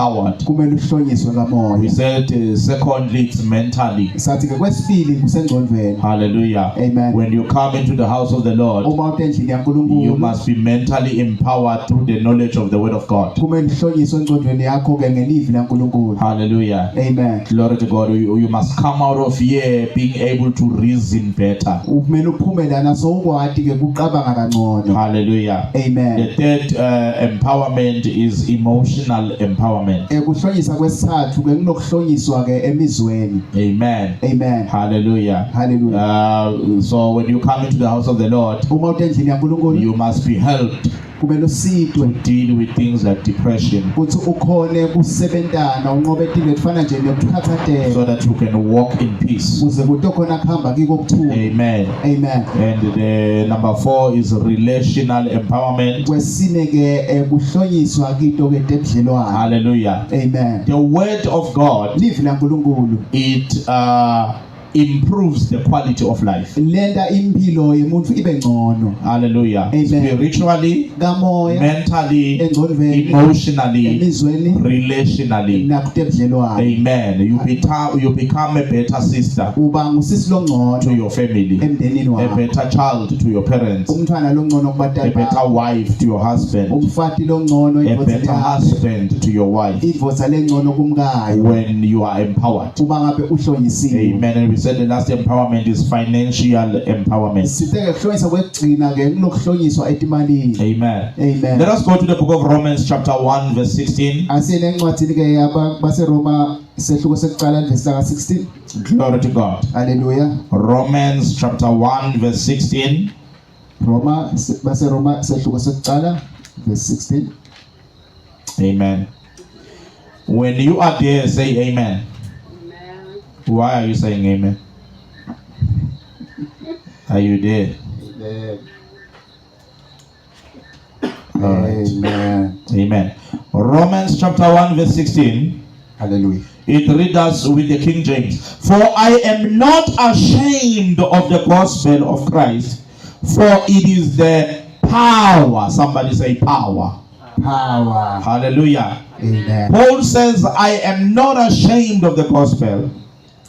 empowered. kumele uhlonyiswe We kamoya. said, secondly, it's mentally. Sathi ke kwesibili kusengqondweni. Hallelujah. Amen. When you come into the house of the Lord, Uma utendlini you yaNkulunkulu must be mentally empowered through the knowledge of the word of God. kumele uhlonyiswe engqondweni yakho ke ngelivi laNkulunkulu. Hallelujah. Amen. Glory to God. You must come out of here being able to reason better. Kumele uphume lana sowathi ke kuqabanga kangcono. Hallelujah. Amen. The third empowerment is emotional empowerment. Kuhlonyiswa kwesithathu ke kunokuhlonyiswa ke emizweni. Amen. Amen. Hallelujah. Hallelujah. So when you come into the house of the Lord, Uma utendlini yaNkulunkulu you must be helped kumele usitwe to deal with things like depression, ukuthi ukhone kusebentana unqobe into efana nje nokukhathatela so that you can walk in peace. ukuze kutokhona kuhamba kiko kuthula. Amen. Amen. And the number 4 is relational empowerment. Kwesine ke kuhlonyiswa kito ke tebudlelwano. Hallelujah. Amen. The word of God, Livi laNkulunkulu it improves the quality of life. lenda impilo yomuntu ibe ngcono. Hallelujah. Amen. Spiritually, Kamoya, mentally, engqondweni, emotionally, emizweni relationally. nakutebudlelwano. Amen. You become a better sister Uba ngusisi to longcono your family, emndenini a wakho. better child to your parents, Umntwana longcono a kubatali better bakho. wife to your husband, Umfati longcono a idvodza better lakho. husband to your wife Idvodza lengcono kumkayo. when you are empowered. Uba ngabe uhlonyisiwe. Amen. And we said the last empowerment is financial empowerment. Sithe kuhlonyiswa kwekugcina ke kunokuhlonyiswa etimalini. Amen. Amen. Let us go to the book of Romans chapter 1 verse 16. Asiyele encwadini ke yabaseRoma sehluko sekuqala verse 16. Glory to God. Hallelujah. Romans chapter 1 verse 16. Roma baseRoma sehluko sekuqala verse 16. Amen. When you are there, say amen. Amen. Why are you saying amen? Are you there? All right. Amen. Amen. Romans chapter 1 verse 16. Hallelujah. It reads us with the King James. For I am not ashamed of the gospel of Christ, for it is the power. Somebody say power. Power. Hallelujah. Amen. Paul says, I am not ashamed of the gospel,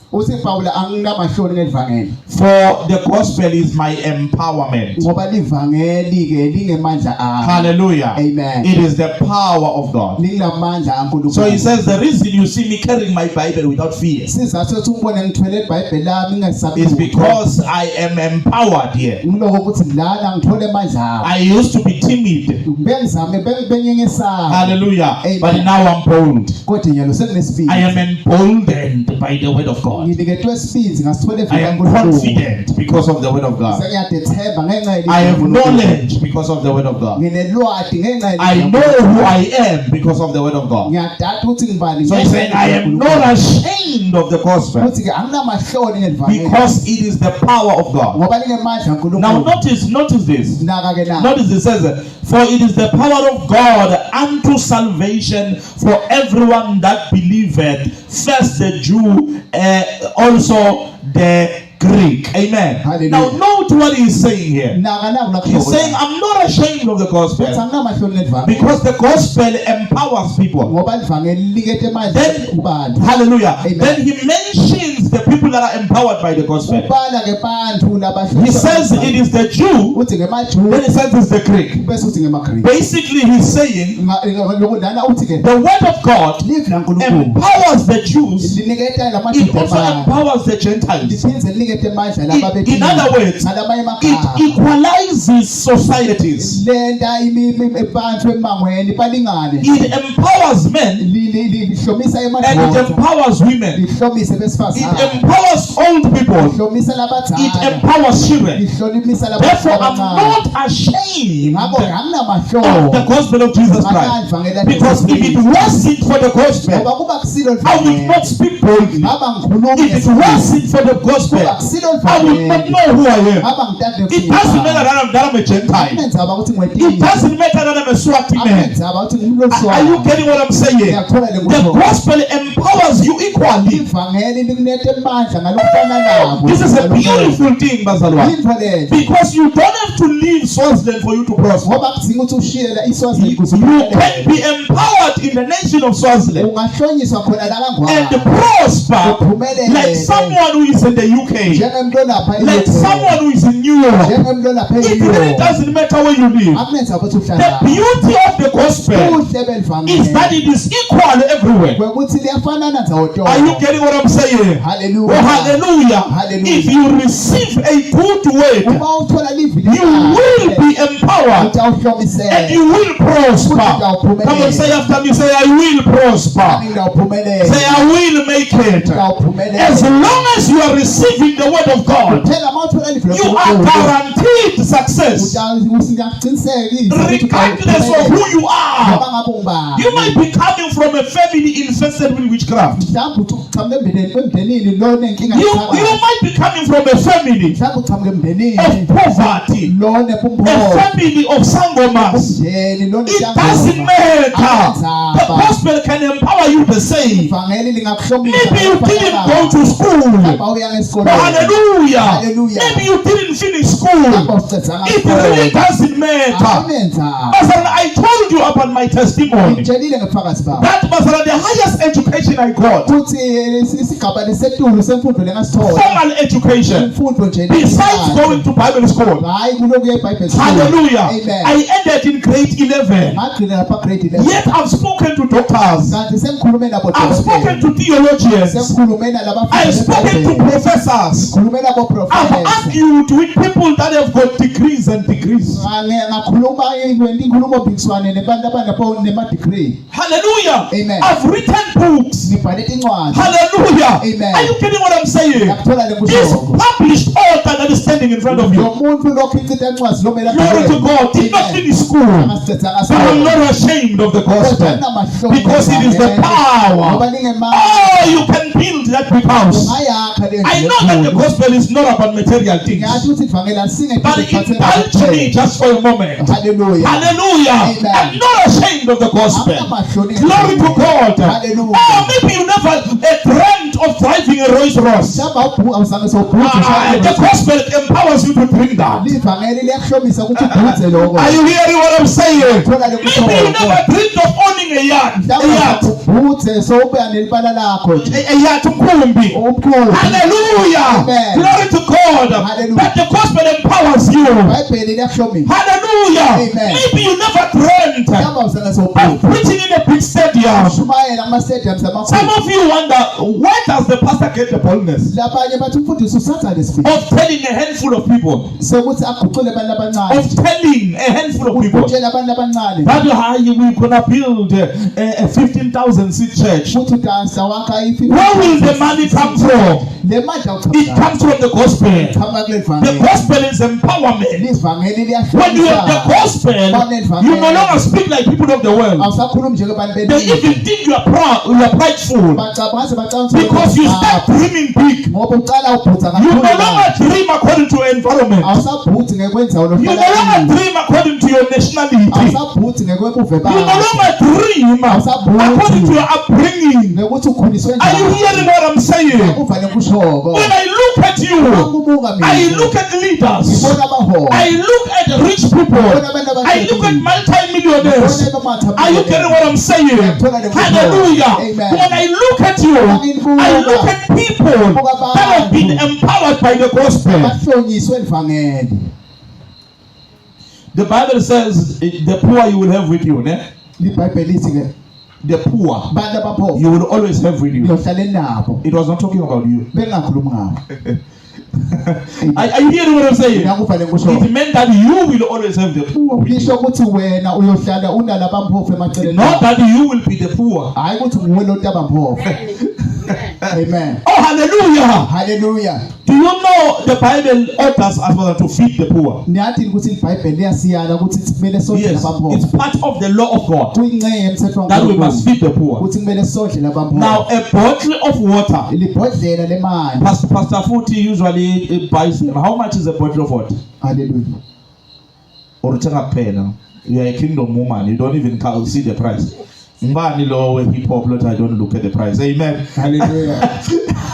Uthi Paula angingamahloni ngevangeli. for the gospel is my empowerment. Ngoba livangeli ke lingemandla akho. Hallelujah. Amen. It is the power of God. Lingamandla kaNkulunkulu. So he says, the reason you see me carrying my Bible without fear sizathu ukuthi umbone ngithwele iBhayibheli lami ngingesabi. is because I am empowered here. ngiloko ukuthi lana ngithole amandla akho. I used to be timid. Bengizame benyengesaba. Hallelujah. Amen. But now I'm bold. Kodwa nyalo sekunesibindi. I am emboldened by the word of God. Nginiketwe isibindi ngasithole I am confident because of the word of God. Sengiyadethemba ngenxa yeli. I have knowledge because of the word of God. Nginelwadi ngenxa yeli. I know who I am because of the word of God. Ngiyadada ukuthi ngibani. So he's saying, I am not ashamed of the gospel Ukuthi ke anginamahloni ngevangeli. because it is the power of God. Ngoba lingemandla kaNkulunkulu. Now notice this. Naka ke na. Notice it says, for it is the power of God unto salvation for everyone that believeth, first the Jew, also the Greek. Amen. Hallelujah. Now note what he's saying here. Naka na He's saying, I'm not ashamed of the gospel angingamahloni ngevangeli. because the gospel empowers people. Ngoba livangeli likethe amandla Then, kubantu. hallelujah. Amen. Then he mentions the people that are empowered by the gospel. Ubala ke bantu labahlutshwa. He says it is the Jew, uthi ngemaJuda then he says it's the Greek. bese uthi ngemaGriki. Basically, he's saying Lokho lana uthi ke the word of God live laNkulunkulu. empowers the Jews, Liniketa it lamaJuda also amandla. empowers the Gentiles. Liphindze linikete amandla In other words, nalabanye it amagama. equalizes societies. Lenta abantu emangweni balingane. It empowers men Lihlomisa and it emadoda. empowers women. Lihlomise It besifazane. empowers old people. Lihlomisa It labadala. empowers children. Lihlomisa Therefore, I'm labancane. not ashamed Ngakho of the anginamahloni. gospel of Jesus Christ. Because if it wasn't for the gospel, ngoba kuba kusilo I will not speak boldly. ngaba ngikhuluma If it wasn't for the gospel, I would not know who I am. ngaba ngitande It doesn't matter that I'm a Gentile. Ngenzaba ukuthi It ngwetini. doesn't matter that I'm a Swati man. Ngenzaba ukuthi ngimloswa. Are you getting what I'm saying? Ngiyakholwa le The gospel empowers you equally. ivangeli likunethe amandla ngalokufana nabo. This is a beautiful thing, Bazalwa. Into le Because you don't have to leave Swaziland for you to prosper. ngoba kudinga ukuthi ushiyele iSwaziland You can be empowered in the nation of Swaziland Swaziland ungahlonyiswa khona la and kangwa prosper uphumelele like someone who is in the UK, njengomuntu olapha like someone who is in New York. njengomuntu olapha It really doesn't matter where you live. akumenza ukuthi The uhlala beauty of the gospel uhle is that belivangeli it is equal everywhere. kwekuthi liyafanana nzawo Are you tonke getting what I'm saying? haleluya Oh, hallelujah. Hallelujah. If you receive a good word, uma uthola livili you will be empowered and utawuhlomisela you will prosper. Come on, say after me, say I will prosper. ngidawuphumelela Say I will make it. As long as you are receiving the word of God, phela uma uthola livili you are guaranteed success, regardless of who you are. You might be coming from a family infested with witchcraft. You might be coming from a family of poverty, a family of sangomas. It doesn't matter. The gospel can empower you the same. Maybe you didn't go to school. Hallelujah. Maybe you didn't finish school. It really doesn't matter. Pastor, I told you about my testimony. That was the highest education I got. Formal education. Besides going to Bible school. Hallelujah. I ended in grade 11. Yet I've spoken to doctors. I've spoken to theologians. I've spoken to professors. I've argued with people that have got degrees and degrees. Hallelujah. Amen. I've written books. Hallelujah. Amen. Are you getting what I'm saying? This published author that is standing in front of you. Glory to God. Did not finish school. But I'm not ashamed of the gospel. Because it is the power. Oh, you can build that big house. I know that the gospel is not about material things. But indulge me just for a moment. Hallelujah. Hallelujah. Amen. I'm not ashamed of the gospel. Glory to God. Hallelujah. Oh, maybe you never dreamt of driving a Rolls Royce. The gospel empowers you to drink that. Are you hearing what I'm saying? Maybe you never dreamed of owning a yacht. A yacht kumbi. Hallelujah. Amen. Glory to God. Hallelujah. That the gospel empowers you. Hallelujah. Amen. Maybe you never dreamt of preaching in a big stadium. Some of you wonder, where does the pastor get the boldness of telling a handful of people? Of telling a handful of people that we're gonna build a 15,000 seat church. Where will the money come from? It comes from the gospel. The gospel is empowerment. When you have the gospel, you no longer speak like people of the world. They even think you are proud, you are prideful, because you start dreaming big. You no longer dream according to your environment. You no longer dream according to your nationality. You no longer dream according to your upbringing. Are you hearing what I'm saying? When I look at you, I look at leaders, I look at rich people, I look at multi-millionaires. Are you getting what I'm saying? Hallelujah. When I look at you, I look at people that have been empowered by the gospel. The Bible says the poor you will have with you. Ne? The poor you will always have with you. It was not talking about you. Are you hearing what I'm saying? It meant that you will always have the poor with you. Not that you will be the poor. Amen. Oh, hallelujah. Hallelujah. Do you know the Bible orders us to feed the poor? Yes, it's part of the law of God that we must feed the poor. Now, a bottle of water, Pastor Futi usually buys them. How much is a bottle of water? Hallelujah. Or you are a kingdom woman, you don't even see the price. Ngubani lo we hip hop lot I don't look at the price. Amen. Hallelujah.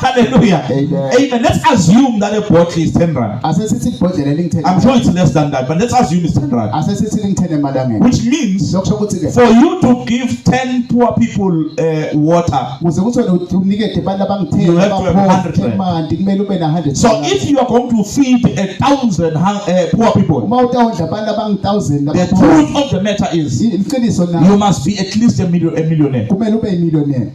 Hallelujah. Amen. Amen. Let's assume that a bottle is 10 rand. Asesithi ibhodlela lingithele. I'm sure it's less than that, but let's assume it's 10 rand. Asesithi lingithele emadangeni. Which means Lokusho ukuthi ke for you to give 10 poor people water. kuze kuthi wena unikede abantu abangithele You have to have 100 manje kumele ube na 100. So if you are going to feed 1,000 poor people, uma utawondla abantu abang1000 the truth of the matter is iqiniso na you must be at least a millionaire. kumele ube millionaire.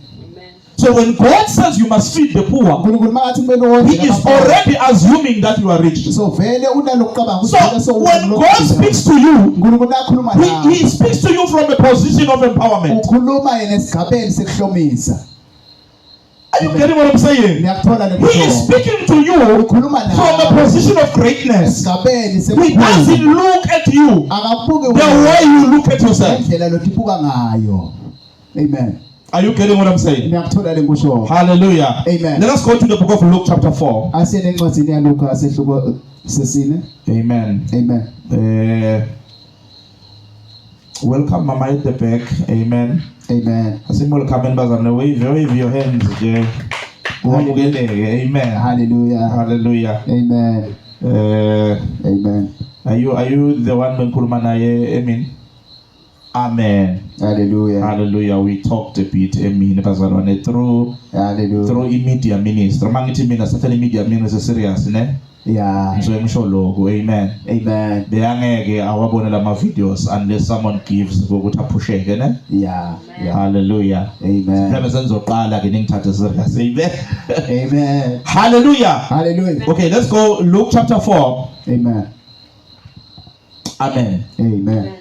So when God says you must feed the poor, uNkulunkulu makathi kumele wondle He is already assuming that you are rich. so vele unalokucabanga So when God speaks to you, uNkulunkulu akhuluma nawe He speaks to you from a position of empowerment. ukhuluma yena esigabeni sekuhlomisa. Are you getting what I'm saying? Ngiyakuthola He is speaking to you ukhuluma from a nawe position of greatness. esigabeni He sekukhulu doesn't look at you akabuke the way you look at yourself. indlela lotibuka ngayo. Amen. Are you getting what I'm saying? Ngiyakuthola lenkusho. Hallelujah. Amen. Let us go to the book of Luke chapter 4. Asiyene encwadini yaLuka sehluko sesine. Amen. Amen. Welcome mama at the back. Amen. Amen. Welcome and wave your hands. Amen. Hallelujah. Hallelujah. Amen. Amen. Are you the one when Kulmanaye? Amen. Amen. Hallelujah. Hallelujah. We talked a bit. Amen. Through Hallelujah. media ministry. Mangiti minister. Certain media ministry serious, ne? Yeah. So I'm sure logo. Amen. Amen. Beyangeke awabonela ama videos unless someone gives ukuthi apusheke, ne? Yeah. Yeah. Hallelujah. Amen. Mhlawumbe senzoqala ke ningithathe serious. Amen. Amen. Hallelujah. Hallelujah. Okay, let's go Luke chapter 4. Amen. Amen. Amen.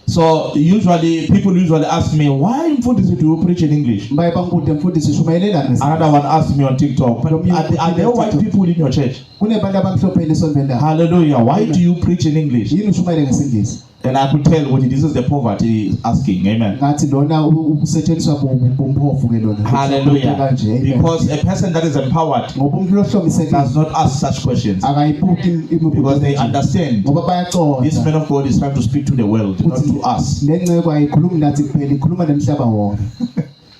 So people ask me, why do you preach in English? Mbaye bangibude mfundisi shumayelela ngesi. Another one asked me on TikTok, but are there white people in your church? Kunebantu abamhlophe lesonto la. Hallelujah. Why do you preach in English? Yini ushumayele ngesingisi? And I could tell what this is the poverty asking. Amen. Ngathi lona usetshenziswa bomphofu ke lona. Hallelujah. Because a person that is empowered ngoba umuntu lohlomiseke does not ask such questions. akayibuki imibuzo Because they understand ngoba bayaqonda. this man of God is trying to speak to the world, not to us. Lencebo ayikhulumi nathi kuphela ikhuluma nemhlaba wonke.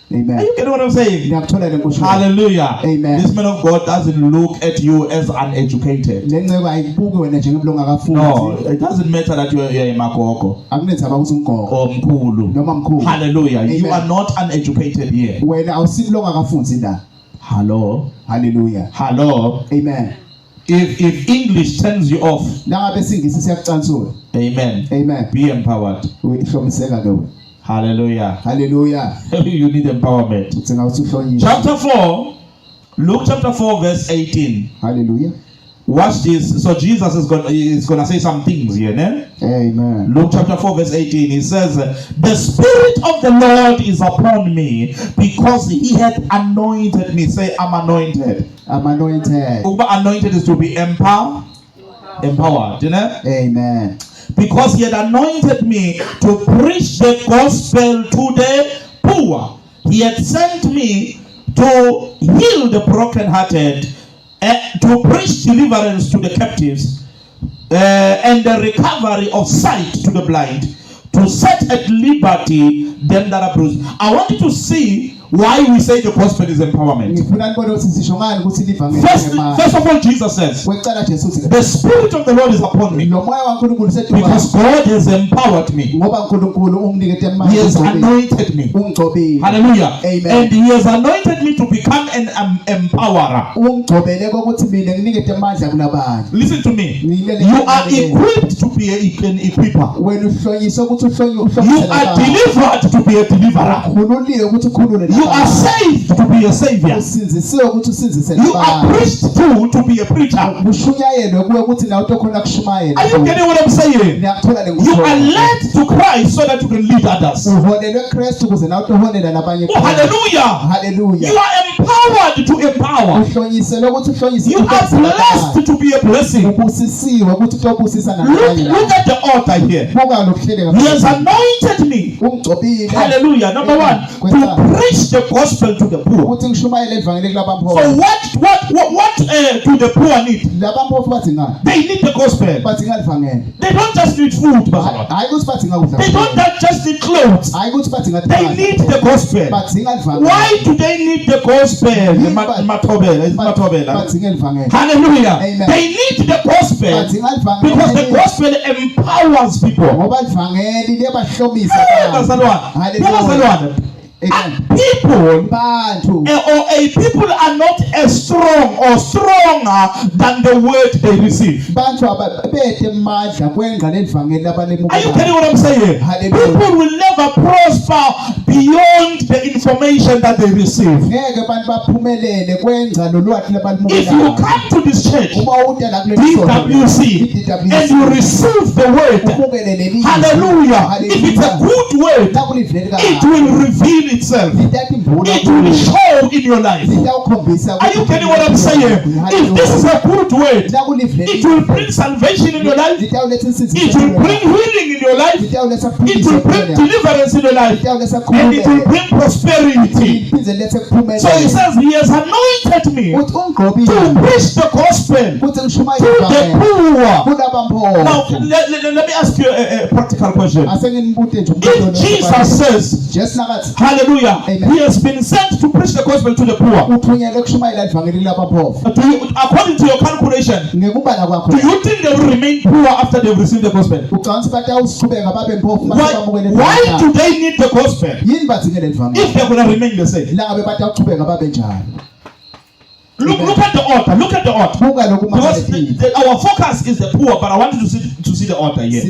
Amen. Are you getting what I'm saying? Ngiyakuthola lenkusho. Hallelujah. Amen. This man of God doesn't look at you as uneducated. Lencebo ayibuki wena njengomuntu ongafundi. No, it doesn't matter that you are a magogo Akunenza ukuthi umgogo or mkhulu. noma mkhulu. Hallelujah. Amen. You are not uneducated here. Wena awusibi longafundi la. Hello. Hallelujah. Hello. Amen. If English turns you off, Nangabe singisi siyakucansula. amen. Amen. Be empowered. Uhlomiseka ke wena. Hallelujah. Hallelujah. You need empowerment. Utsenga uthi uhlonyiswe. Chapter 4, Luke chapter 4 verse 18. Hallelujah. Watch this. So Jesus is going to say some things here, ne? Amen. Luke chapter 4 verse 18. He says, the Spirit of the Lord is upon me because He had anointed me. Say, I'm anointed. I'm anointed. Anointed is to be empowered. You know? Amen. Because He had anointed me to preach the gospel to the poor. He had sent me to heal the brokenhearted, to preach deliverance to the captives, and the recovery of sight to the blind, to set at liberty them that are bruised. I want you to see why we say the gospel is empowerment. First of all, Jesus says, the Spirit of the Lord is upon me because God has empowered me. He has anointed me. Hallelujah. Amen. And He has anointed me to become an empowerer. Listen to me. You are equipped to be an equipper. You are delivered to be a deliverer. You are saved to be a savior. You are preached to be a preacher. Are you getting what I'm saying? You are led to Christ so that you can lead others. Oh, hallelujah. You are empowered to empower. You are blessed to be a blessing. Look at the altar here. He has anointed me. Hallelujah. Number one, to preach preach the gospel to the poor. ukuthi ngishumayele ivangeli So kulabampofu what do the poor need? labampofu badinga They need the gospel. badinga livangeli They don't just need food, Bazalwane. hayi ukuthi badinga kudla They don't just need clothes. hayi ukuthi badinga They need the gospel. badinga livangeli Why do they need the gospel? badinga livangeli Hallelujah. Amen. They need the gospel badinga because the livangeli gospel empowers people. ngoba livangeli liyabahlomisa Bazalwane. Hallelujah. And people bantu or a people are not as strong or stronger than the word they receive. bantu ababethe amandla kwenga lelivangeli Are you abalemuka getting what I'm saying? Hallelujah. People will never prosper beyond the information that they receive. ngeke abantu baphumelele kwenza lolwathi If you labalimukelayo come to this church, uma uta la DWC, and you receive the word, hallelujah, if it's a good word, it will reveal itself. It will show in your life. Are you getting what I'm saying? If this is a good word, it will bring salvation in your life. It will bring healing in your life. It will bring deliverance in your life. And it will bring prosperity. So he says, he has anointed me to preach the gospel to the poor. Now, let me ask you a practical question. If Jesus says, hallelujah, Amen. he has been sent to preach the gospel to the poor. According to your calculation, do you think they will remain poor after they've received the gospel? Why do they need the gospel if they're going to remain the same? Look at the order. Look at the order. Because our focus is the poor, but I want you to see the order here.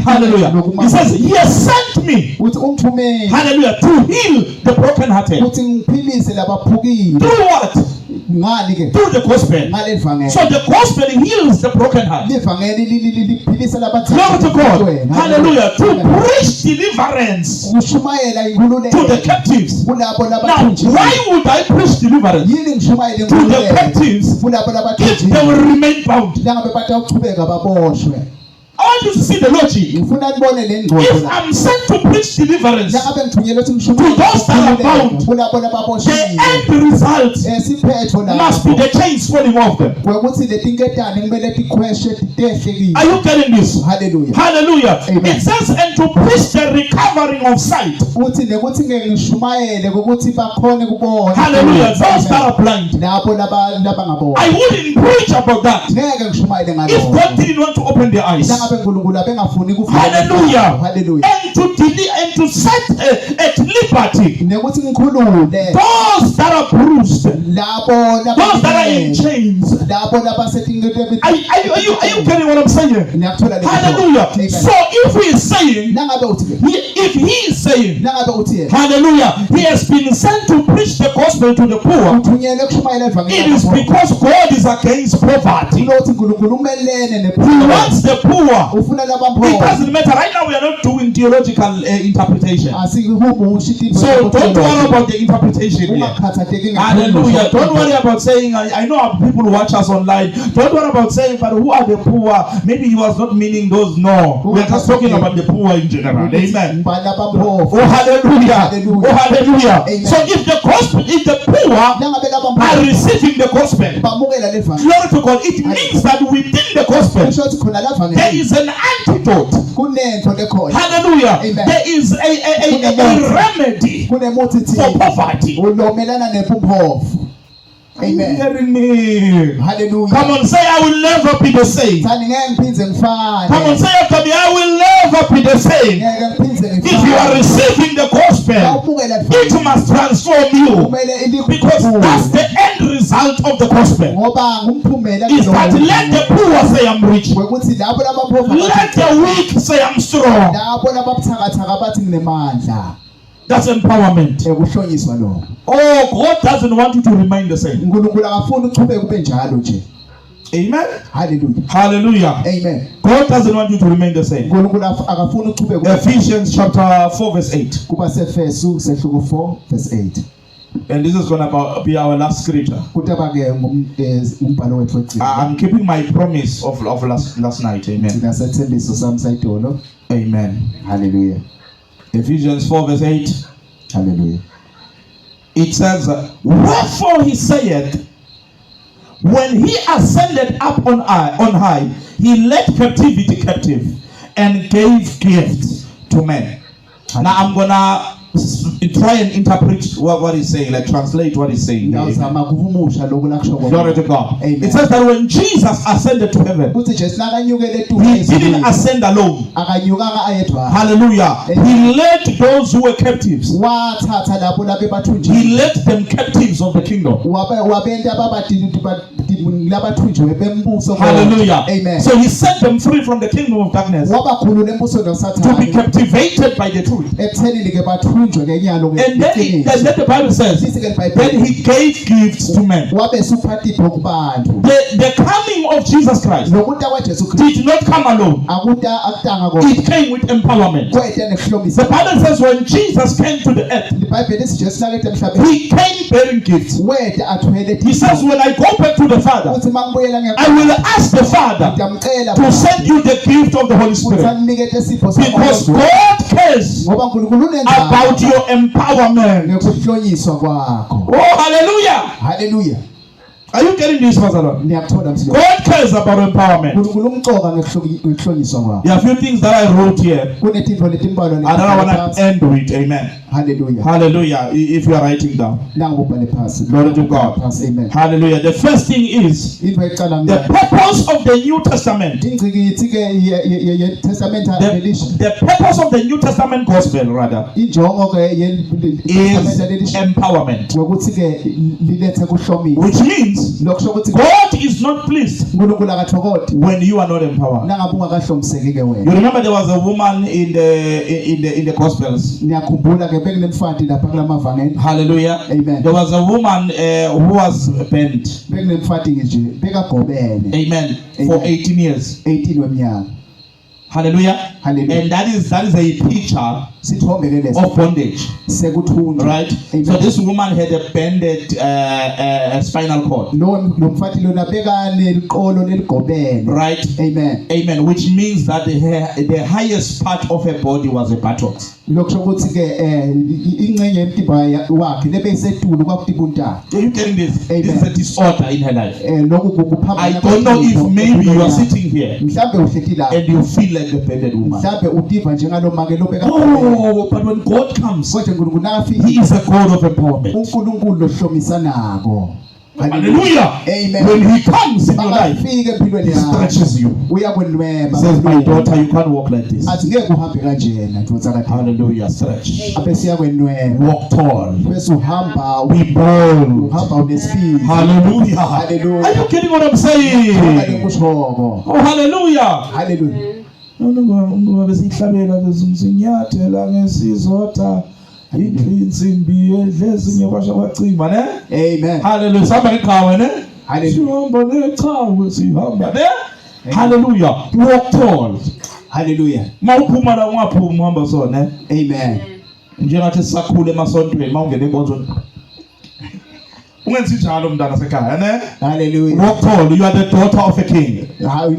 Hallelujah. He says, he has sent me, hallelujah, to heal the brokenhearted. Through what? Through the gospel. So the gospel heals the broken heart. Glory to God. Hallelujah. To preach deliverance to the captives. Now, why would I preach deliverance to the captives if they will remain bound? I want you to see the logic. If I'm sent to preach deliverance to those that are bound, the end result must be the chains falling off them. Are you getting this? Hallelujah. Hallelujah. Amen. It says, and to preach the recovering of sight. Hallelujah. Those that are blind. I wouldn't preach about that if God didn't want to open their eyes. Hallelujah. And to set at liberty those that are bruised, those that are in chains. Are you getting what I'm saying? Hallelujah. So if he is saying, hallelujah, he has been sent to preach the gospel to the poor, it is because God is against poverty. He wants the poor. It doesn't matter. Right now we are not doing theological interpretation. So don't worry about the interpretation here. Hallelujah. Don't worry about saying, I know how people watch us online. Don't worry about saying, but who are the poor? Maybe he was not meaning those. No. We are just talking about the poor in general. Amen. Oh, hallelujah. Oh, hallelujah. So if the gospel, if the poor are receiving the gospel, glory to God, it means that within the gospel, there is an antidote. Hallelujah. Amen. There is a remedy for poverty. Amen. Hearing me? Hallelujah. Come on, say, I will never be the same. Come on, say after me, I will never be the same. If you are receiving the gospel, it must transform you, because that's the end result of the gospel. Is that let the poor say I'm rich, let the weak say I'm strong. That's empowerment. Oh, God doesn't want you to remain the same. Amen. Hallelujah. Hallelujah. Amen. God doesn't want you to remain the same. Ephesians chapter 4 verse 8. And this is going to be our last scripture. I'm keeping my promise of last night. Amen. Amen. Hallelujah. Ephesians 4 verse 8. Hallelujah. It says, wherefore he saith, when he ascended up on high, he led captivity captive and gave gifts to men. Now I'm gonna try and interpret what he's saying, like translate what he's saying. Glory to God. Amen. It says that when Jesus ascended to heaven, he didn't ascend alone. Hallelujah. He led those who were captives. He led them captives of the kingdom. Hallelujah. Amen. So he set them free from the kingdom of darkness to be captivated by the truth. And then the Bible says, then he gave gifts to men. The coming of Jesus Christ did not come alone. It came with empowerment. The Bible says when Jesus came to the earth, he came bearing gifts. He says, when I go back to the Father, I will ask the Father to send you the gift of the Holy Spirit, because God cares about your empowerment. Oh, hallelujah. Hallelujah. Are you getting this, Pastor Lord? God cares about empowerment. There are a few things that I wrote here, and I want to end with. Amen. Hallelujah. Hallelujah. If you are writing down. Glory to God. Amen. Hallelujah. The first thing is the purpose of the New Testament. The purpose of the New Testament gospel, rather, is empowerment. Which means God is not pleased when you are not empowered. You remember there was a woman in the Gospels. Hallelujah. Amen. There was a woman who was bent. Amen. For 18 years. Hallelujah. Hallelujah. And that is a picture of bondage. Right? Amen. So this woman had a bended spinal cord. Right? Amen. Amen. Which means that the highest part of her body was a buttocks. Are you getting this? Amen. This is a disorder in her life. I don't know if maybe you are sitting here and you feel like the bended woman. Oh, but when God comes, He is a God of empowerment. Hallelujah. Amen. When He comes in your life, He stretches you. He says, my daughter, you can't walk like this. Hallelujah. Stretch. Walk tall. Be bold. Hallelujah. Are you getting what I'm saying? Oh, hallelujah. Hallelujah. Amen. Hallelujah. Hallelujah. Walk tall. Hallelujah. Amen. Hallelujah. Walk tall. You are the daughter of a king. You are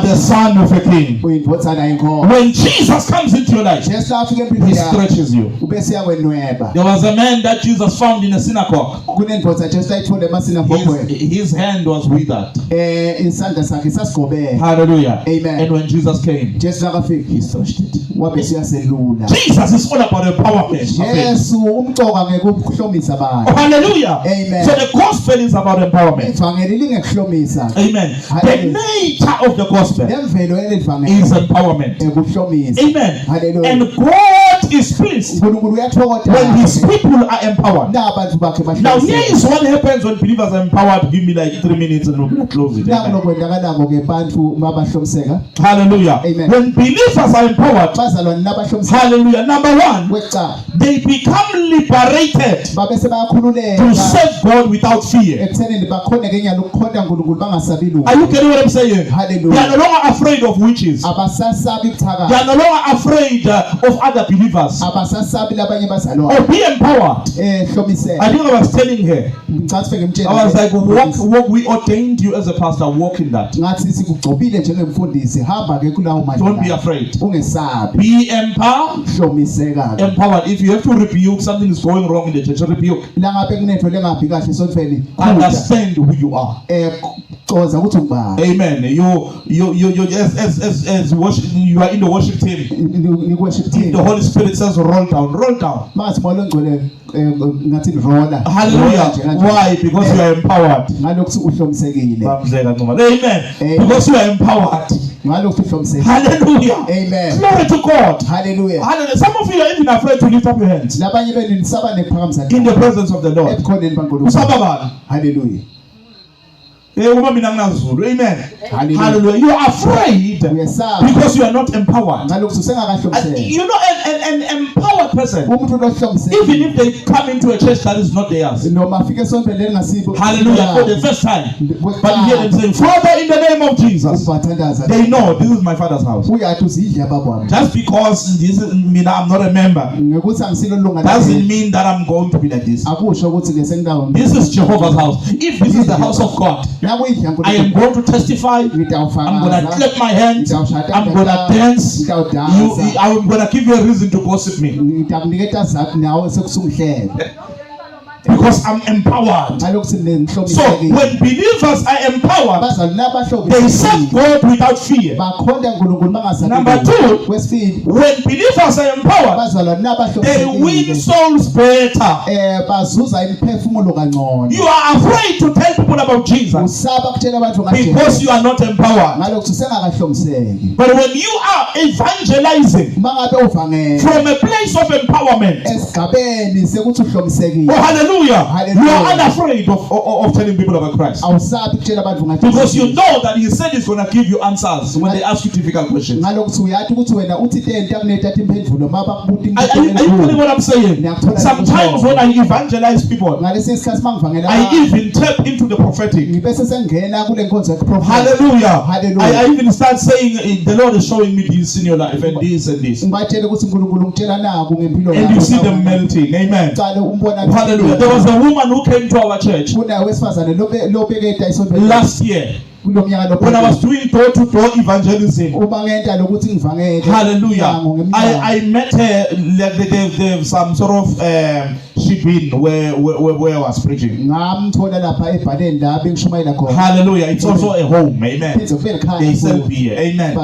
the son of a king. When Jesus comes into your life, He stretches you. There was a man that Jesus found in a synagogue. His hand was withered. Hallelujah. Amen. And when Jesus came, He stretched it. Jesus is all about empowerment. Oh, hallelujah. Amen. So the gospel is about empowerment. Amen. The nature of the gospel is empowerment. Amen. Hallelujah. And God is pleased when His people are empowered. Now here is what happens when believers are empowered. Give me like 3 minutes and we're going to close it. Amen. Hallelujah. Amen. When believers are empowered, hallelujah, number one, they become liberated to serve God without fear. Are you getting what I'm saying? Hallelujah. They are no longer afraid of witches. They are no longer afraid of other believers. Or be empowered. I think I was telling her, I was like, walk, we ordained you as a pastor, walk in that. Don't be afraid. be empowered. hlomiseka Empowered. If you have to rebuke something is going wrong in the church, rebuke. la ngabe kunento lengabi kahle esontweni Understand who you are. qoza ukuthi ungubani Amen. You as worship, you are in the worship team. ni-worship If team the Holy Spirit says roll down. manje moya ongcwele ngathi rola Hallelujah. Why? Because you are empowered. ngalokho uhlomisekile Amen. Amen. Because you are empowered. ngalokho uhlomisekile Hallelujah. amen Glory to God. hallelujah Hallelujah. Some of you are even afraid to lift up your hands labanye benu nisaba nephakamisa in the presence of the Lord. ebukhoneni bankulunkulu Usaba bani? hallelujah Uma mina nginazulu. Amen. Hallelujah. Hallelujah. You are afraid uyesaba because you are not empowered. ngalokho usengakahlomiseka You know, an empowered person, umuntu even lohlomisekile if they come into a church that is not theirs, noma afike esontweni lengasibo hallelujah, for the first time, but you hear them saying, Father, in the name of Jesus, ubathandaza they know this is my father's house. uyathi uzidla babami Just because this is, I'm not a member ngekuthi angisilo lunga doesn't mean that I'm going to be like this. akusho ukuthi ke sengindawo This is Jehovah's house. If this is the house of God, nakuyidla I am going to testify. I'm going to clap my hands. I'm going to dance. I'm going to give you a reason to gossip me ngitakuniketa zathi nawe sekusungihlele because I'm empowered. ngalokho So sinenhlomisekile when believers are empowered, bazali they serve nabahlobo God without fear. bakhonda uNkulunkulu bangasabi Number two, kwesibili when believers are empowered, bazalwane they win nabahlobo souls better. bazuza imiphefumulo kangcono You are afraid to tell people about Jesus usaba kuthela abantu because you are not empowered. ngalokho usengakahlomiseki But when you are evangelizing mangabe uvangela from a place of empowerment, esigabeni sekuthi uhlomisekile oh hallelujah, Hallelujah. you are unafraid of telling people about Christ awusabi kutshela abantu because you know that He said He's going to give you answers when they ask you difficult questions. ngalokho uyathi ukuthi wena uthi into akunethatha impendulo mabakubuta Are you getting what I'm saying? Sometimes when I evangelize people, ngalesi isikhathi mangivangela I even tap into the prophetic. ngibese sengena kule nkonzo yeprofeti Hallelujah. Hallelujah. I even start saying the Lord is showing me this in your life and this and this. ngibatshela ukuthi uNkulunkulu ngitshela naku ngempilo And you see them melting. Amen. qale umbona Hallelujah. There was a woman who came to our church kuna wesifazane lobekeda isonto last year kulomnyaka when I was doing door-to-door evangelism. uma ngenta lokuthi ngivangele Hallelujah. I met her, like they have some sort of shibin where I was preaching. ngamthola lapha ebhaleni la bengishumayela khona Hallelujah. It's also a home. Amen. phethe kube They sell ekhaya beer. Amen.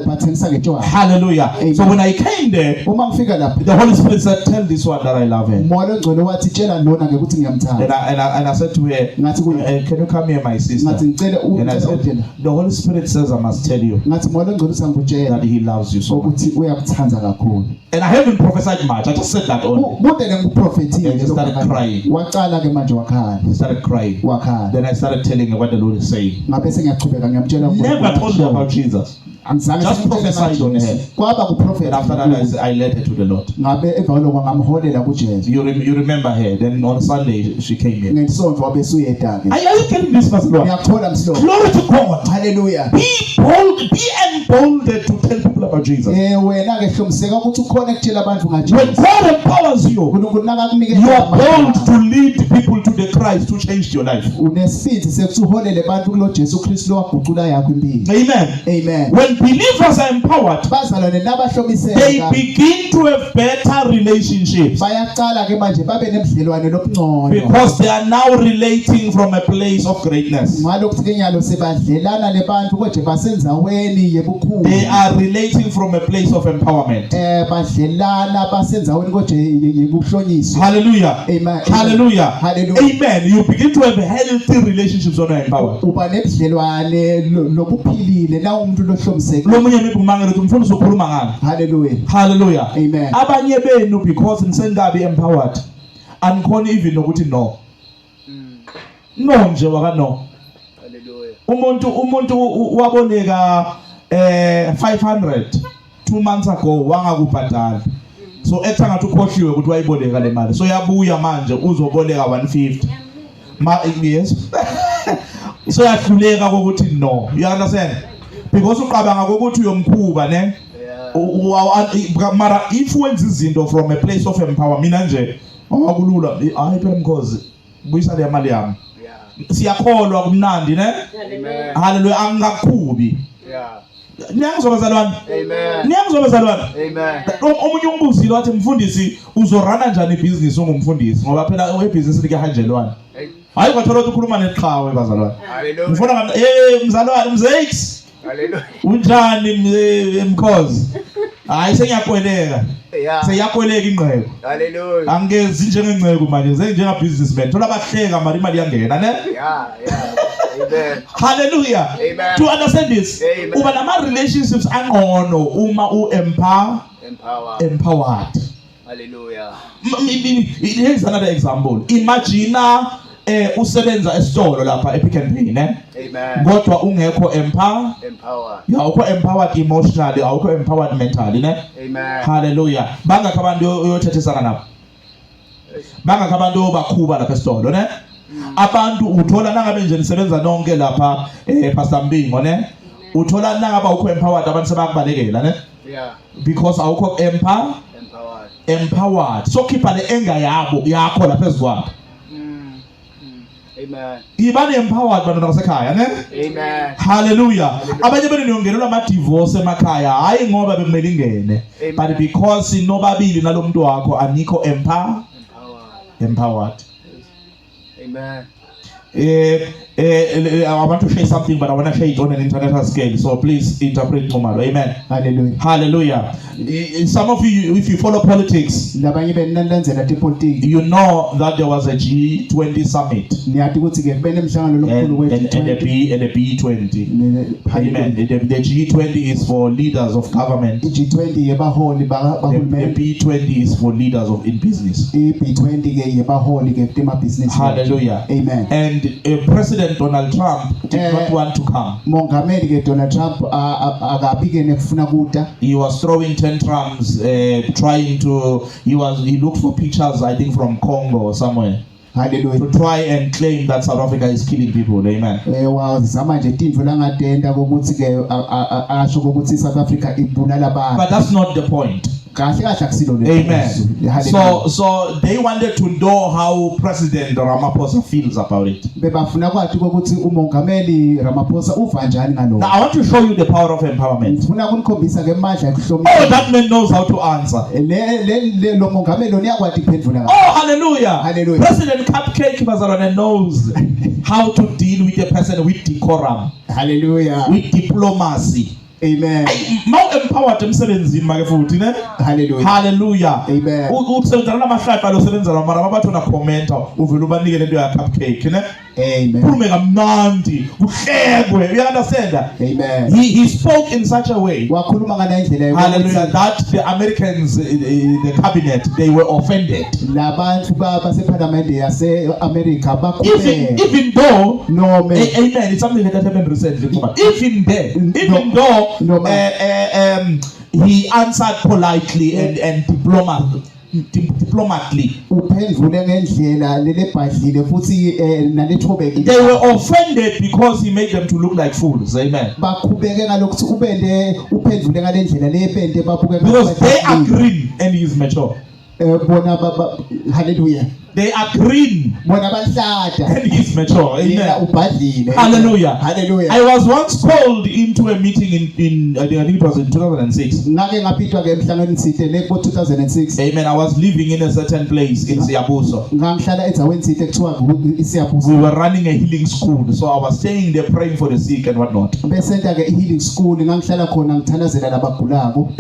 bathengisa ngetshwala Hallelujah. Amen. So when I came there, uma ngifika lapha the Holy Spirit said, tell this one that I love her. umoya ongcwele wathi tshela lona ngekuthi ngiyamthanda And I said to her, ngathi kuye can you come here, my sister? ngathi ngicela And I said, the Holy Spirit says I must tell you ngathi umoya ongcwele usangitshela that He loves you so much. ukuthi uyakuthanda kakhulu And I haven't prophesied much. I just said that only. bude lenguprofethile And he started crying. waqala ke manje wakhala He started crying. wakhala Then I started telling her what the Lord is saying. ngabe sengiyaqhubeka ngiyamtshela Never told her about Jesus. angizange Just prophesied on her. kwaba And kuprofeti after that, I led her to the Lord. ngabe emva kwalokho ngamholela kuJesu You remember her. Then on Sunday, she came here. ngesonto wabe suyeda ke Are you getting this, Pastor Lord? ngiyakuthola msilo Glory to God. haleluya Be bold, be emboldened to tell people about Jesus. wena ke hlomiseka ukuthi ukhona ukutshela abantu When ngaJesu God empowers you, uNkulunkulu you nakakunikeza are bold to lead people to the Christ who changed your life. unesifisi sekuthi uholele abantu kulo Jesu Kristu lowaguqula yakho impilo Amen. amen When believers are empowered, bazalwane they nabahlomiseka begin to have better relationships bayaqala ke manje babe nebudlelwane lobungcono because they are now relating from a place of greatness. ngalokho ke nyalo sebadlelana lebantu konje basenzaweni yebukhulu They are relating from a place of empowerment. badlelana basenzaweni konje yebuhlonyiswa Hallelujah. Amen. Hallelujah. Hallelujah. Amen. You begin to have healthy relationships when you are empowered. uba nebudlelwane lobuphilile na umuntu lohlomiseka Lo munye ngibumangela ukuthi umfundisi ukhuluma ngani. hallelujah Hallelujah. Amen. Abanye benu because nisengabi empowered anikhona even ukuthi no. No nje waka no. Hallelujah. Umuntu waboneka 500 2 months ago wangakubhadala. So etha ngathi ukhohliwe ukuthi wayiboleka le mali. So yabuya manje uzoboleka 150. Yes. So yahluleka ukuthi no. You understand? Because uqabanga ukuthi uyomkhuba ne. Mara if wenza izinto from a place of empower mina nje akulula hayi phela mkhozi buyisa le mali yami. Yeah. Siyakholwa kumnandi ne. Amen. Hallelujah angakhubi. Yeah. Niyangizwa bazalwane? Amen. Niyangizwa bazalwane? Amen. Omunye umbuzile wathi mfundisi uzorana njani ibhizinisi ungumfundisi ngoba phela ibhizinisi likahanjelwane. Hayi kwathola ukuthi ukhuluma neqhawe bazalwane. Hallelujah. Ngifuna mzalwane mzakes. Hallelujah. Unjani mkhozi? Hayi sengiyakweleka. Yeah. Seyakweleka ingqebo. Hallelujah. Angezi njengengcebo manje njenga businessman. Thola bahleka mali imali yangena ne? Yeah. Amen. Hallelujah. Amen. To understand this, Amen. uba nama relationships angcono uma empowered. Hallelujah. Here's another example. Imagine usebenza esitolo lapha ePick n Pay ne? Amen. Kodwa ungekho empowered. Empowered. Awukho empowered emotionally, awukho empowered mentally ne? Amen. Hallelujah. Bangakho abantu oyothethisana nabo. Bangakho abantu bakhuba lapha esitolo ne? Abantu uthola nangabe nje nisebenza nonke lapha Pastor Mbingo ne? Uthola nangabe awukho empowered abantu sebakubalekela ne? Yeah. Because awukho empowered. So khipha le anger yakho lapha ezikwayo. Amen. Ibane empowered bantwana basekhaya ne? Amen. Hallelujah. Abanye bene niyongenelwa ama divorce emakhaya hayi ngoba bekumele ingene, but because nobabili nalomuntu wakho anikho empowered. Amen. I want to share something, but I want to share it on an international scale. So please interpret Momalo. Amen. Hallelujah. Hallelujah. Some of you, if you follow politics, you know that there was a G20 summit and the B20. Amen. The G20 is for leaders of government. The B20 is for leaders in business. Hallelujah. Amen. And President Donald Trump did not want to come. He was throwing tantrums, trying to. He looked for pictures, I think, from Congo or somewhere. Hallelujah. To try and claim that South Africa is killing people. Amen. But that's not the point. Amen. So they wanted to know how President Ramaphosa feels about it. Now I want to show you the power of empowerment. Oh, that man knows how to answer. Oh, hallelujah. Hallelujah. President Cupcake Bazarone knows how to deal with a person with decorum. Hallelujah. With diplomacy. Amen. Mau empowered emsebenzini make futhi ne? Hallelujah. Hallelujah. Amen. Ukusebenzana namahlahla lo sebenza la mara babathu na commenta uvela ubanike lento ya Cupcake ne? Amen. Khulume kamnandi, kuhlekwe. You understand? Amen. He spoke in such a way. Hallelujah. That the Americans, the cabinet, they were offended. Even though, amen, it's something that happened recently. Even though he answered politely and diplomatically, they were offended because he made them to look like fools. Amen. Because they are green and he is mature. Hallelujah. They are green and he's mature. Amen. Hallelujah. Hallelujah. I was once called into a meeting in I think it was in 2006. Amen. I was living in a certain place in Siyabuso. We were running a healing school, so I was staying there praying for the sick and whatnot.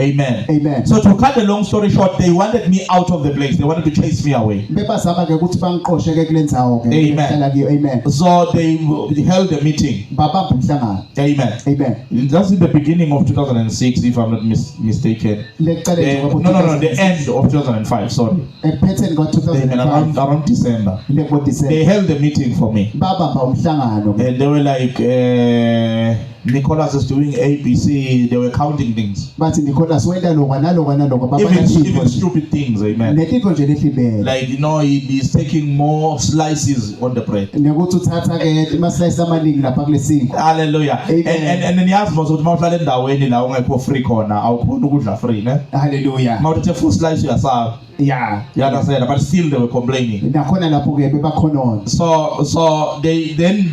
Amen. Amen. So to cut the long story short, they wanted me out of the place. They wanted to chase me away. Amen. So they held a meeting. Amen. Amen. That's in the beginning of 2006, if I'm not mistaken. The end of 2005. Sorry. Amen. Around December. They held a meeting for me. And they were like, Nicholas is doing ABC. They were counting things. Even stupid things. Amen. Like, he's taking more slices on the bread. Hallelujah. And then he asked me, free corner. Free, ne? Hallelujah. Now it's a full slice yourself. Yeah. You understand? But still they were complaining. So they then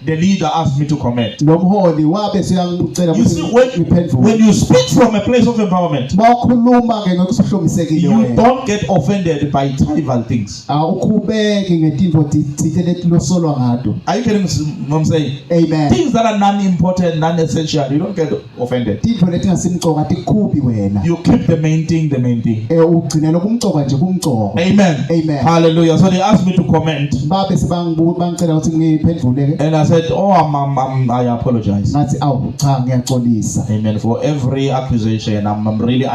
the leader asked me to comment. nomholi wabe siyangicela You see, ukuthi ngiphendule. when you speak from a place of empowerment, Bawukhuluma ke ngokuhlomisekile you wena. don't get offended by trivial things. Awukhubeki ngezinto thithe losolwa ngato. Are you getting what I'm saying? Amen. Things that are non-important, non-essential, you don't get offended. Tinto letingasimcoka tikhubi wena. You keep the main thing, the main thing. Ugcinela kumcoka nje kumcoka. Amen. Amen. Hallelujah. So they asked me to comment, Babe bangicela ukuthi ngiphendule ke. and I said, "Oh, I apologize." Ngathi awu cha ngiyaxolisa. Amen. For every accusation, I'm really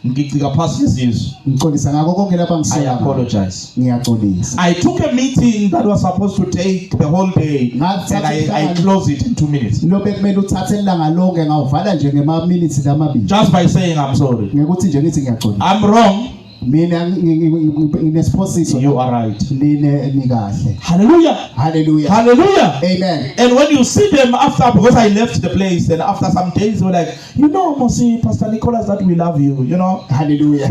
ngicika past this. Ngixolisa ngako konke lapha I ngisola. apologize. Ngiyaxolisa. I took a meeting that was supposed to take the whole day, and I closed it in 2 minutes. Lo bekumele uthathe ilanga lonke ngawuvala nje ngema minutes lamabili. Just by saying I'm sorry. Ngekuthi nje ngithi ngiyaxolisa. I'm wrong. Mina nginesiphosiso. You are right. Ni kahle. Hallelujah. Hallelujah. Hallelujah. Amen. And when you see them after, because I left the place, and after some days they were like, you know, Mosi, Pastor Nicholas, that we love you, you know. Hallelujah.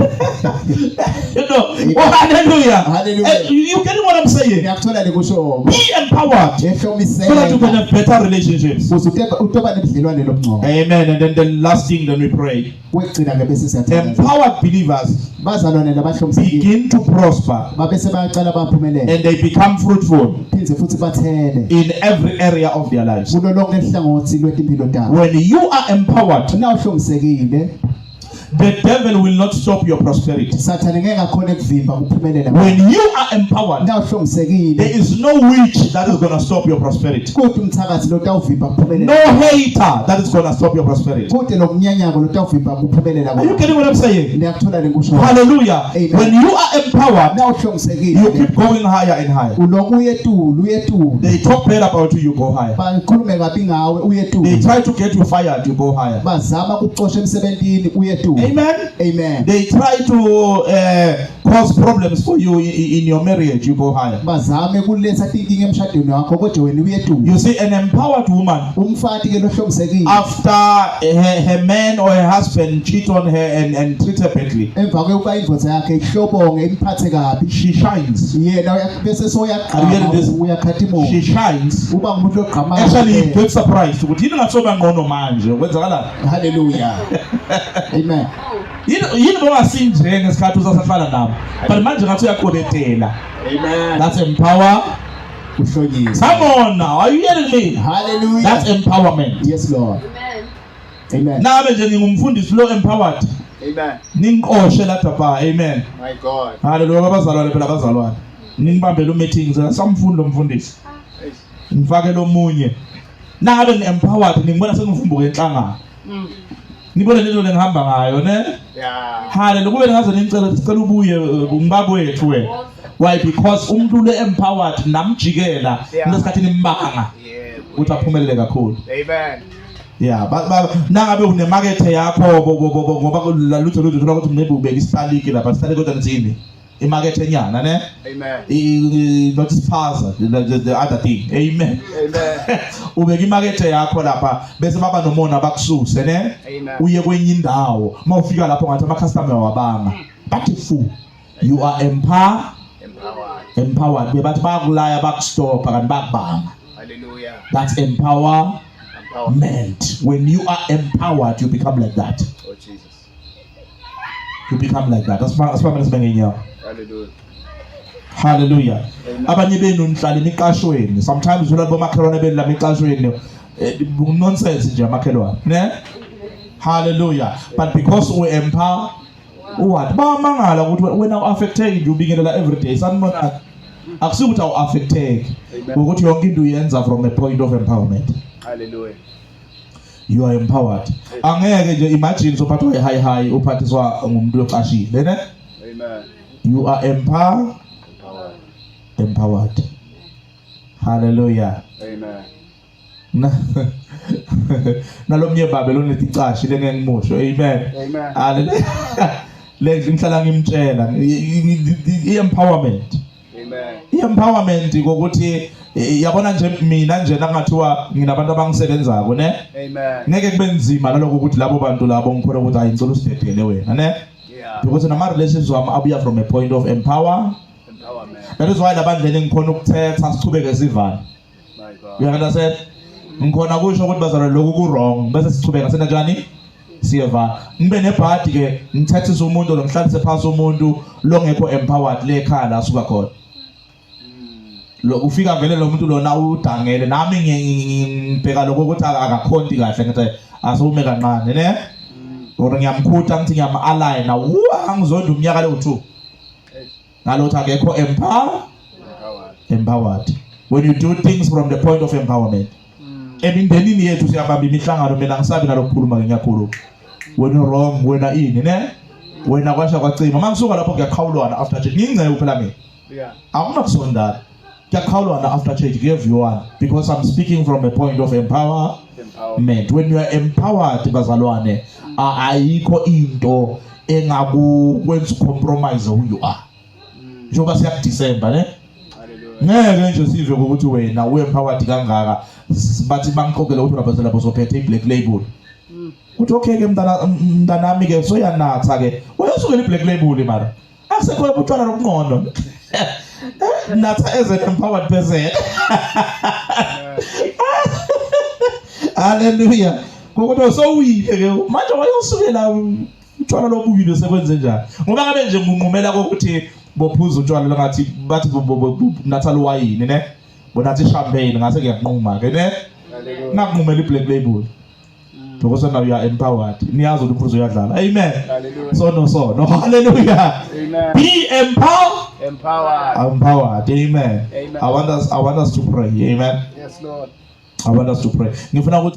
You know. Oh, hallelujah. Hallelujah. You getting what I'm saying? Ngiyakuthola lekusho. Be empowered so that you can have better relationships. Utoba nebudlelwane lobungcono. Amen. And then the last thing, then we pray. Wegcina ke bese siyathandaza. Empowered believers Bazalwane labahlomisekile begin to prosper, babe sebaqala baphumelele. and they become fruitful Phindze futhi bathele. in every area of their lives. Kulo lonke ihlangothi lwetimpilo tabo. When you are empowered, Na uhlomisekile, the devil will not stop your prosperity. Sathane ngeke akhona ukuvimba ukuphumelela. When you are empowered, Na uhlomisekile, there is no witch that is going to stop your prosperity. kuthi umthakathi lo tawuvimba No ukuphumelela. hater that is going to stop your prosperity. Kuthi lo mnyanyako lo tawuvimba ukuphumelela. Are you getting what I'm saying? Ngiyakuthola lenkusho. Hallelujah. Amen. When you are empowered, Na you uhlomisekile, keep going higher and higher. uloku uyetulu. They talk bad about you, you go higher. Bakhulume kabi ngawe uyetulu. They try to get you fired, you go higher. Bazama ukuxosha emsebentini uyetulu. Amen. Amen. They try to cause problems for you in your marriage, you go higher. Bazame kuletha inkinga emshadweni wakho kodwa wena uyetulu. You see, an empowered woman, Umfati ke lohlomisekile. after her man or her husband cheat on her and treat her badly, Emva kwekuba indvodza yakhe ihlobonge imphathe kabi. she shines. Yena bese Are you hearing this? uyakhathimoka. She shines. Uba ngumuntu ogqamayo. Actually, you get surprised ukuthi yini ngasoba ngcono manje kwenzakalani. Hallelujah. Amen. Yini bongasinje ngesikhathi usasahlala nabo, but manje ngathi uyaqobetela. Amen. That's empower. Kuhlonyiswa. Come on now, are you hearing me? Hallelujah. That's empowerment. Yes Lord. Amen. Amen. Nami nje ngingumfundisi lo empowered. Amen. Ningiqoshe lapha ba. Amen. My God. Hallelujah. Abazalwane phela abazalwane. Ningibambele meetings samfundo mfundisi. Ngifake lo munye. Nabe ngi-empowered ngibona sengivumbuka enhlangano. Nibona lento lengihamba ngayo ne? Yeah. Hallelujah. Kube ngaze ngicela ubuye ngibaba wethu wena. Why? Because umuntu le empowered namjikela ngesikhathi nimbanga Yeah. uthi aphumelele kakhulu. Amen. Yeah, nangabe unemakethe yakho ngoba lalutho thola ukuthi maybe ubeka istaliki lapha istaliki kodwa nithini imakethe nyana ne not ispaza the other thing. Amen. Amen. Ubeka imakethe yakho lapha bese baba nomona bakususe ne Amen. uye kwenye indawo mawufika lapho ngathi ama customer wabanga bathi fu you are empowered bebathi bakulaya bakustopa kanti bakubanga. Hallelujah. That's empowerment. When you are empowered, you become like that. Oh Jesus. You become like that. That's why I'm Hallelujah. Hallelujah. Abanye benu nihlala niqashweni. Sometimes uthola bomakhelwane benu la niqashweni. Nonsense nje amakhelwane, ne? Hallelujah. But because we empower, what? Bamangala ukuthi wena uaffecteke nje ubingelela every day. Sanibona akusukuthi uaffecteke. Ukuthi yonke into uyenza from a point of empowerment. Hallelujah. You are empowered. Angeke nje imagine sophathwa high uphathiswa ngumuntu oqashile, ne? Amen. You are empowered. Hallelujah. Amen. Nalomnye babe lo neticashi lengengimusho. Amen. Amen. Hallelujah. Le ngihlala ngimtshela i-empowerment. Amen. I-empowerment ukuthi yabona nje mina nje nangathiwa nginabantu abangisebenzako ne Amen. ngeke kube nzima naloko ukuthi labo bantu labo ngikhola ukuthi ayingicela usidedele wena ne Yeah. because nama relationships wami abuya from a point of Empowerment. that is why labandleni ngikhona ukuthetha sichubeke sivana. My God. You understand? ngikhona kusho ukuthi bazalwa lokhu ku wrong bese sichubeka sena njani siyeva ngibe nebhadi ke ngithathisa umuntu lo ngihlalise phansi umuntu longekho empowered le ekhaya la asuka khona lo ufika vele lo muntu lona udangele nami ngibheka lokho ukuthi akakhonti kahle ngithi asume kancane ne or ngiyamkhutha ngithi ngiyama-align na angizonda umnyaka lo-2 nalothi akekho empowered when you do things from the point of empowerment emindenini yethu siyabamba imihlangano mina ngisabi nalokukhuluma ngiyakhuluma wena wrong wena ini ne wena kwasha kwacima mangisuka lapho ngiyaqhawulwana after church ngingceke phela mina akunakusondana ngiyaqhawulwana after church give you one because I'm speaking from a point of empowerment when you are empowered bazalwane ayikho into engakwenza compromise who you are njengoba siya December ne ngeke nje sive ukuthi wena uempowered kangaka bathi bangiqokele ukuthi unabazela bozophethe i-black label uthi okay ke mntanami ke soyanatha ke uyasukela i-black label mara asekho ubutshwala lokunqondo natha as an empowered person hallelujah ngokuthi sowuyile ke manje wayosukela utshwala lobuyile sekwenze njani ngoba ngabe nje ngunqumela ukuthi bophuza utshwala longathi bathi natha luwayini ne bonathi champagne ngase kuyanquma ke ne ngakunqumela i-black label because now you are empowered niyazi ukuthi uphuzo uyadlala amen so hallelujah Amen. Be empowered Empowered. amen. Amen. I want us to pray amen. Yes, Lord. I want us to pray ngifuna ukuthi